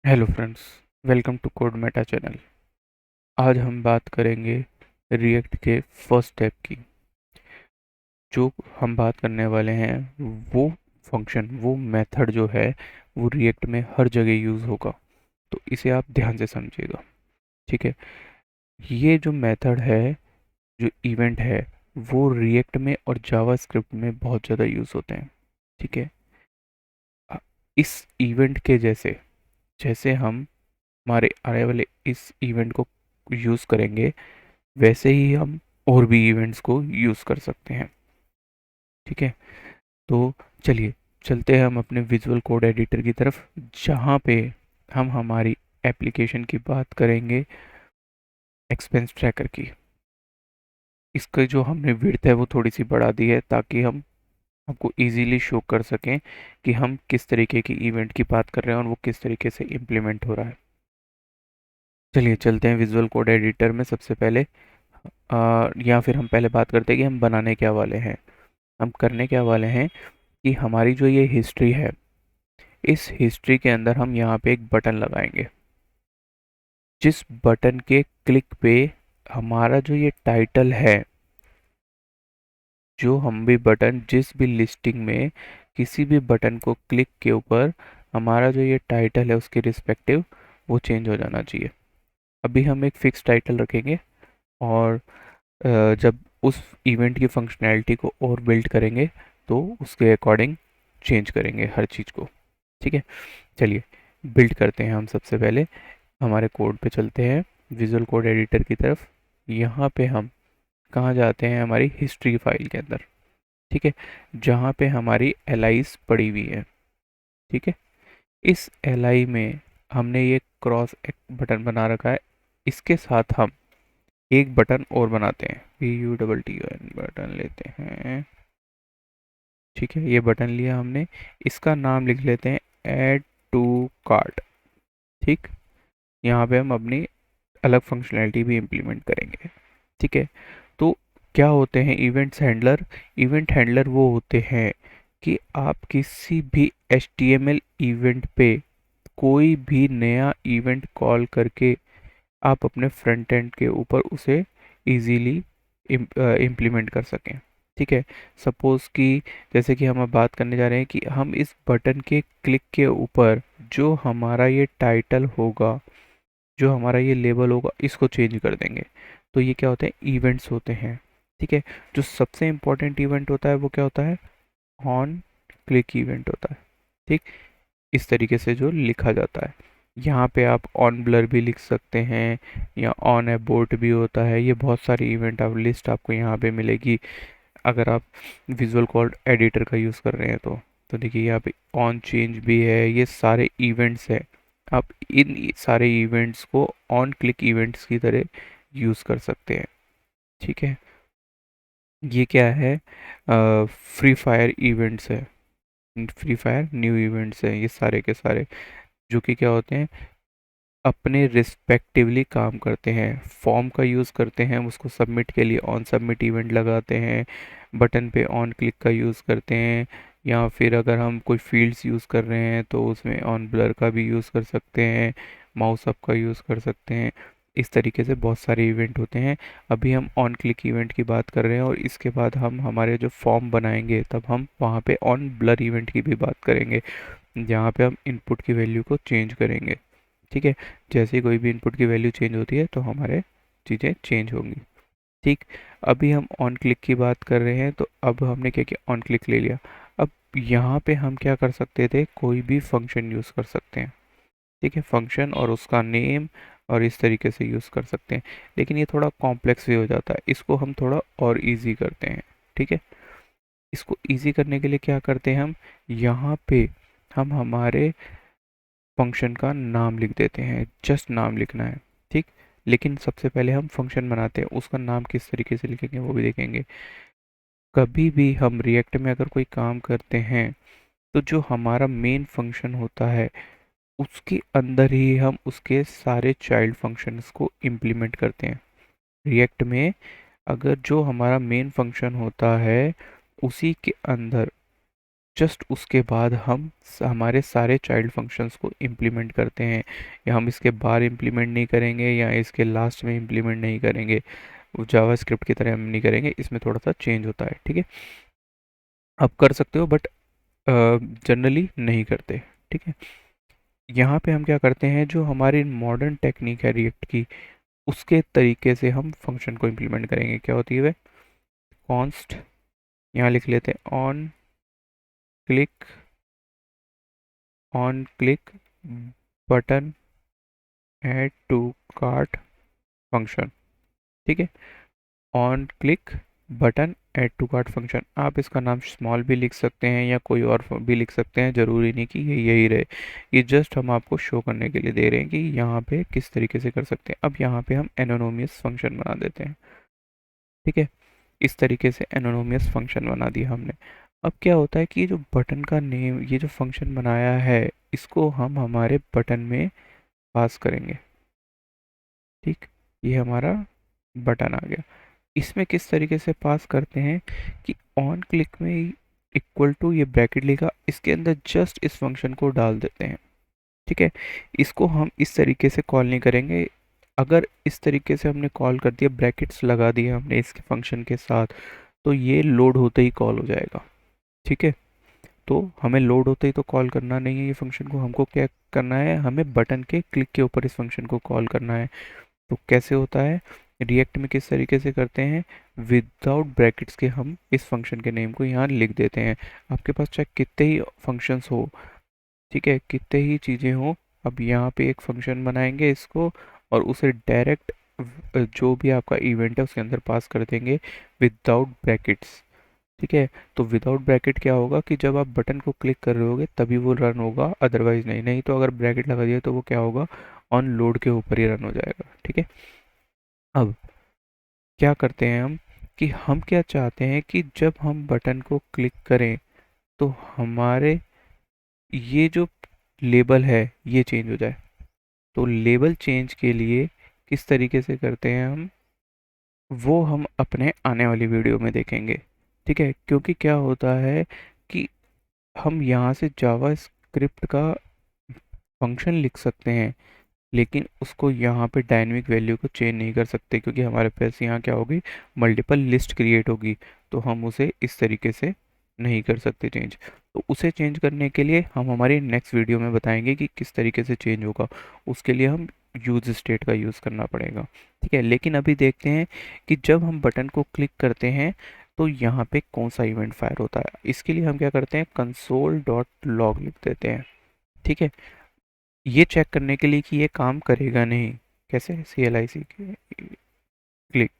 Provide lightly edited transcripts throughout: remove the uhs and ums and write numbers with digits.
Hello friends, welcome to Code Meta channel. आज हम बात करेंगे रिएक्ट के फर्स्ट स्टेप की। जो हम बात करने वाले हैं वो फंक्शन, वो मेथड जो है वो रिएक्ट में हर जगह यूज़ होगा। तो इसे आप ध्यान से समझिएगा, ठीक है। ये जो मेथड है, जो इवेंट है, वो रिएक्ट में और जावास्क्रिप्ट में बहुत ज़्यादा यूज़ होते हैं, ठीक है। अ, इस इवेंट के जैसे जैसे हम हमारे आने वाले इस इवेंट को यूज़ करेंगे, वैसे ही हम और भी इवेंट्स को यूज़ कर सकते हैं, ठीक है। तो चलिए चलते हैं हम अपने विजुअल कोड एडिटर की तरफ, जहाँ पे हम हमारी एप्लीकेशन की बात करेंगे, एक्सपेंस ट्रैकर की। इसका जो हमने विड्थ है वो थोड़ी सी बढ़ा दी है, ताकि हम आपको इजीली शो कर सकें कि हम किस तरीके की इवेंट की बात कर रहे हैं और वो किस तरीके से इम्प्लीमेंट हो रहा है। चलिए चलते हैं विजुअल कोड एडिटर में। सबसे पहले या फिर हम पहले बात करते हैं कि हम बनाने क्या वाले हैं। हम करने क्या वाले हैं कि हमारी जो ये हिस्ट्री है, इस हिस्ट्री के अंदर हम यहाँ पे एक बटन लगाएंगे, जिस बटन के क्लिक पे हमारा जो ये टाइटल है, जो हम भी बटन जिस भी लिस्टिंग में किसी भी बटन को क्लिक के ऊपर हमारा जो ये टाइटल है उसके रिस्पेक्टिव वो चेंज हो जाना चाहिए। अभी हम एक फिक्स टाइटल रखेंगे, और जब उस इवेंट की फंक्शनैलिटी को और बिल्ड करेंगे तो उसके अकॉर्डिंग चेंज करेंगे हर चीज़ को, ठीक है। चलिए बिल्ड करते हैं। हम सबसे पहले हमारे कोड पे चलते हैं, विजुअल कोड एडिटर की तरफ। यहाँ पे हम कहाँ जाते हैं? हमारी हिस्ट्री फाइल के अंदर, ठीक है, जहाँ पे हमारी एलाइज पड़ी हुई है, ठीक है। इस एलआई में हमने ये क्रॉस एक बटन बना रखा है। इसके साथ हम एक बटन और बनाते हैं, PUTTON बटन लेते हैं, ठीक है। ये बटन लिया हमने, इसका नाम लिख लेते हैं ऐड टू कार्ट, ठीक। यहाँ पे हम अपनी अलग फंक्शनैलिटी भी इम्प्लीमेंट करेंगे, ठीक है। तो क्या होते हैं इवेंट्स हैंडलर? इवेंट हैंडलर वो होते हैं कि आप किसी भी HTML इवेंट पे कोई भी नया इवेंट कॉल करके आप अपने फ्रंट एंड के ऊपर उसे इजीली इम्प्लीमेंट कर सकें, ठीक है। सपोज़ कि जैसे कि हम अब बात करने जा रहे हैं कि हम इस बटन के क्लिक के ऊपर जो हमारा ये टाइटल होगा, जो हमारा ये लेबल होगा, इसको चेंज कर देंगे। तो ये क्या होते हैं? इवेंट्स होते हैं, ठीक है। जो सबसे इम्पोर्टेंट इवेंट होता है वो क्या होता है? ऑन क्लिक इवेंट होता है, ठीक। इस तरीके से जो लिखा जाता है, यहाँ पे आप ऑन ब्लर भी लिख सकते हैं या ऑन एबोर्ट भी होता है। ये बहुत सारी इवेंट आप लिस्ट आपको यहाँ पे मिलेगी अगर आप विजुअल कोड एडिटर का यूज़ कर रहे हैं तो देखिए यहाँ पे ऑन चेंज भी है। ये सारे इवेंट्स हैं, आप इन सारे इवेंट्स को ऑन क्लिक इवेंट्स की तरह यूज़ कर सकते हैं, ठीक है। ये क्या है? फ्री फायर इवेंट्स है, फ्री फायर न्यू इवेंट्स हैं ये सारे के सारे, जो कि क्या होते हैं, अपने रिस्पेक्टिवली काम करते हैं। फॉर्म का यूज़ करते हैं, हम उसको सबमिट के लिए ऑन सबमिट इवेंट लगाते हैं। बटन पे ऑन क्लिक का यूज़ करते हैं, या फिर अगर हम कोई फील्ड्स यूज़ कर रहे हैं तो उसमें ऑन ब्लर का भी यूज़ कर सकते हैं, माउस अप का यूज़ कर सकते हैं। इस तरीके से बहुत सारे इवेंट होते हैं। अभी हम ऑन क्लिक इवेंट की बात कर रहे हैं, और इसके बाद हम हमारे जो फॉर्म बनाएंगे तब हम वहाँ पे ऑन ब्लर इवेंट की भी बात करेंगे, जहाँ पे हम इनपुट की वैल्यू को चेंज करेंगे, ठीक है। जैसे ही कोई भी इनपुट की वैल्यू चेंज होती है तो हमारे चीज़ें चेंज होंगी, ठीक। अभी हम ऑन क्लिक की बात कर रहे हैं, तो अब हमने क्या किया? ऑन क्लिक ले लिया। अब यहाँ पे हम क्या कर सकते थे? कोई भी फंक्शन यूज़ कर सकते हैं, ठीक है। फंक्शन और उसका नेम और इस तरीके से यूज़ कर सकते हैं, लेकिन ये थोड़ा कॉम्प्लेक्स भी हो जाता है। इसको हम थोड़ा और इजी करते हैं, ठीक है। इसको इजी करने के लिए क्या करते हैं? हम यहाँ पे हम हमारे फंक्शन का नाम लिख देते हैं, जस्ट नाम लिखना है, ठीक। लेकिन सबसे पहले हम फंक्शन बनाते हैं, उसका नाम किस तरीके से लिखेंगे वो भी देखेंगे। कभी भी हम रिएक्ट में अगर कोई काम करते हैं तो जो हमारा मेन फंक्शन होता है उसके अंदर ही हम उसके सारे चाइल्ड फंक्शंस को इम्प्लीमेंट करते हैं। रिएक्ट में अगर जो हमारा मेन फंक्शन होता है उसी के अंदर जस्ट उसके बाद हम हमारे सारे चाइल्ड फंक्शंस को इम्प्लीमेंट करते हैं, या हम इसके बाहर इम्प्लीमेंट नहीं करेंगे या इसके लास्ट में इम्प्लीमेंट नहीं करेंगे, जावास्क्रिप्ट की तरह हम नहीं करेंगे, इसमें थोड़ा सा चेंज होता है। ठीक है, आप कर सकते हो बट जनरली नहीं करते। ठीक है, यहाँ पे हम क्या करते हैं, जो हमारी मॉडर्न टेक्निक है रिएक्ट की, उसके तरीके से हम फंक्शन को इम्प्लीमेंट करेंगे। क्या होती है वे, कॉन्स्ट, यहाँ लिख लेते हैं click on click button add to cart function. ठीक है, on click button add to cart function, आप इसका नाम स्मॉल भी लिख सकते हैं या कोई और भी लिख सकते हैं, ज़रूरी नहीं कि ये यही रहे। ये जस्ट हम आपको शो करने के लिए दे रहे हैं कि यहाँ पे किस तरीके से कर सकते हैं। अब यहाँ पे हम एनोनोमियस फंक्शन बना देते हैं। ठीक है, इस तरीके से एनोनोमियस फंक्शन बना दिया हमने। अब क्या होता है कि ये जो बटन का नेम, ये जो फंक्शन बनाया है, इसको हम हमारे बटन में पास करेंगे। ठीक, ये हमारा बटन आ गया। इसमें किस तरीके से पास करते हैं कि ऑन क्लिक में इक्वल टू, ये ब्रैकेट लिखा, इसके अंदर जस्ट इस फंक्शन को डाल देते हैं। ठीक है, इसको हम इस तरीके से कॉल नहीं करेंगे। अगर इस तरीके से हमने कॉल कर दिया, ब्रैकेट्स लगा दिए हमने इसके फंक्शन के साथ, तो ये लोड होते ही कॉल हो जाएगा। ठीक है, तो हमें लोड होते ही तो कॉल करना नहीं है ये फंक्शन को, हमको क्या करना है, हमें बटन के क्लिक के ऊपर इस फंक्शन को कॉल करना है। तो कैसे होता है, रिएक्ट में किस तरीके से करते हैं, विदाउट ब्रैकेट्स के हम इस फंक्शन के नेम को यहाँ लिख देते हैं। आपके पास चाहे कितने ही फंक्शंस हो, ठीक है, कितने ही चीज़ें हो, अब यहाँ पे एक फंक्शन बनाएंगे इसको, और उसे डायरेक्ट जो भी आपका इवेंट है उसके अंदर पास कर देंगे विदाउट ब्रैकेट्स। ठीक है, तो विदाउट ब्रैकेट क्या होगा कि जब आप बटन को क्लिक कर रहे होगे तभी वो रन होगा, अदरवाइज नहीं। नहीं तो अगर ब्रैकेट लगा दिया तो वो क्या होगा, ऑन लोड के ऊपर ही रन हो जाएगा। ठीक है, अब क्या करते हैं हम कि हम क्या चाहते हैं कि जब हम बटन को क्लिक करें तो हमारे ये जो लेबल है ये चेंज हो जाए। तो लेबल चेंज के लिए किस तरीके से करते हैं हम, वो हम अपने आने वाली वीडियो में देखेंगे। ठीक है, क्योंकि क्या होता है कि हम यहाँ से जावा स्क्रिप्ट का फंक्शन लिख सकते हैं, लेकिन उसको यहाँ पे डायनेमिक वैल्यू को चेंज नहीं कर सकते, क्योंकि हमारे पास यहाँ क्या होगी, मल्टीपल लिस्ट क्रिएट होगी, तो हम उसे इस तरीके से नहीं कर सकते चेंज। तो उसे चेंज करने के लिए हम हमारी नेक्स्ट वीडियो में बताएंगे कि किस तरीके से चेंज होगा। उसके लिए हम यूज स्टेट का यूज़ करना पड़ेगा। ठीक है, लेकिन अभी देखते हैं कि जब हम बटन को क्लिक करते हैं तो यहाँ पे कौन सा इवेंट फायर होता है। इसके लिए हम क्या करते हैं, कंसोल डॉट लॉग लिख देते हैं। ठीक है, ये चेक करने के लिए कि ये काम करेगा नहीं। कैसे, CLIC क्लिक,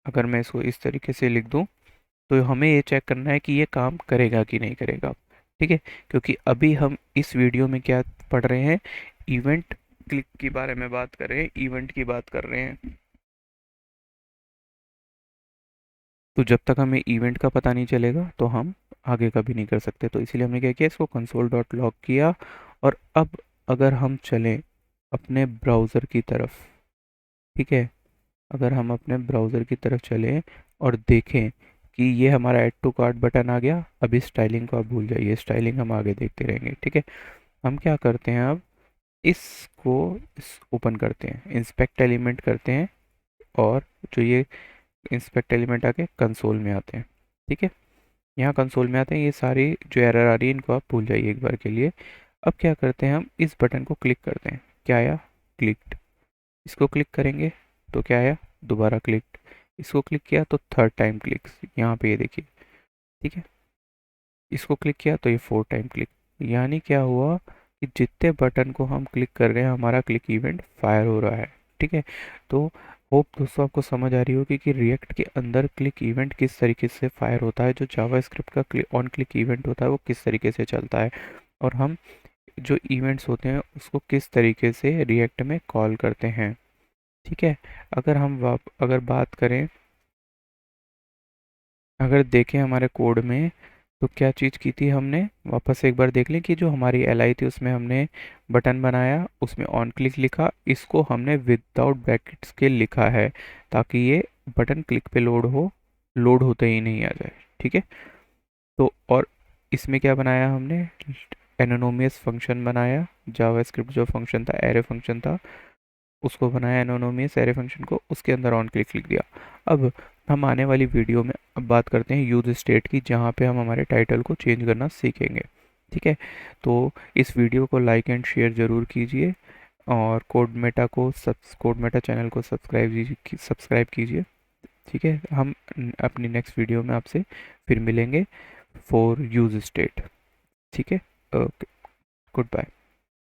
अगर मैं इसको इस तरीके से लिख दूं तो हमें ये चेक करना है कि ये काम करेगा कि नहीं करेगा। ठीक है, क्योंकि अभी हम इस वीडियो में क्या पढ़ रहे हैं, इवेंट क्लिक के बारे में बात कर रहे हैं, इवेंट की बात कर रहे हैं। तो जब तक हमें इवेंट का पता नहीं चलेगा तो हम आगे का भी नहीं कर सकते। तो इसीलिए हमने क्या किया, इसको कंसोल डॉट लॉग किया। और अब अगर हम चलें अपने ब्राउज़र की तरफ, ठीक है, अगर हम अपने ब्राउज़र की तरफ चलें और देखें कि ये हमारा ऐड टू कार्ट बटन आ गया। अभी स्टाइलिंग को आप भूल जाइए, स्टाइलिंग हम आगे देखते रहेंगे। ठीक है, हम क्या करते हैं, अब इसको ओपन करते हैं, इंस्पेक्ट एलिमेंट करते हैं, और जो ये इंस्पेक्ट एलिमेंट आके कंसोल में आते हैं। ठीक है, यहाँ कंसोल में आते हैं, ये सारी जो एरर आ रही है इनको आप भूल जाइए एक बार के लिए। अब क्या करते हैं, हम इस बटन को क्लिक करते हैं, क्या आया, क्लिक्ड। इसको क्लिक करेंगे तो क्या आया, दोबारा क्लिक। इसको क्लिक किया तो थर्ड टाइम क्लिक, यहाँ पे ये देखिए। ठीक है, इसको क्लिक किया तो ये फोर्थ टाइम क्लिक। यानी क्या हुआ कि जितने बटन को हम क्लिक कर रहे हैं हमारा क्लिक इवेंट फायर हो रहा है। ठीक है, तो होप दोस्तों आपको समझ आ रही होगी कि रिएक्ट के अंदर क्लिक इवेंट किस तरीके से फायर होता है, जो जावा स्क्रिप्ट का क्लिक ऑन क्लिक इवेंट होता है वो किस तरीके से चलता है, और हम जो इवेंट्स होते हैं उसको किस तरीके से रिएक्ट में कॉल करते हैं। ठीक है, अगर हम अगर बात करें, अगर देखें हमारे कोड में तो क्या चीज़ की थी हमने, वापस एक बार देख लें कि जो हमारी LI थी उसमें हमने बटन बनाया, उसमें ऑन क्लिक लिखा, इसको हमने विदाउट ब्रैकेट्स के लिखा है ताकि ये बटन क्लिक पे लोड हो, लोड होते ही नहीं आ जाए। ठीक है, तो और इसमें क्या बनाया हमने, एनोनोमियस फंक्शन बनाया, जावास्क्रिप्ट जो फंक्शन था, एरे फंक्शन था, उसको बनाया एनोनोमियस एरे फंक्शन को, उसके अंदर ऑन क्लिक लिख दिया। अब हम आने वाली वीडियो में अब बात करते हैं यूज स्टेट की, जहाँ पे हम हमारे टाइटल को चेंज करना सीखेंगे। ठीक है, तो इस वीडियो को लाइक एंड शेयर ज़रूर कीजिए, और कोड मेटा चैनल को सब्सक्राइब कीजिए। ठीक है, हम अपनी नेक्स्ट वीडियो में आपसे फिर मिलेंगे फॉर यूज स्टेट। ठीक है, ओके, गुड बाय।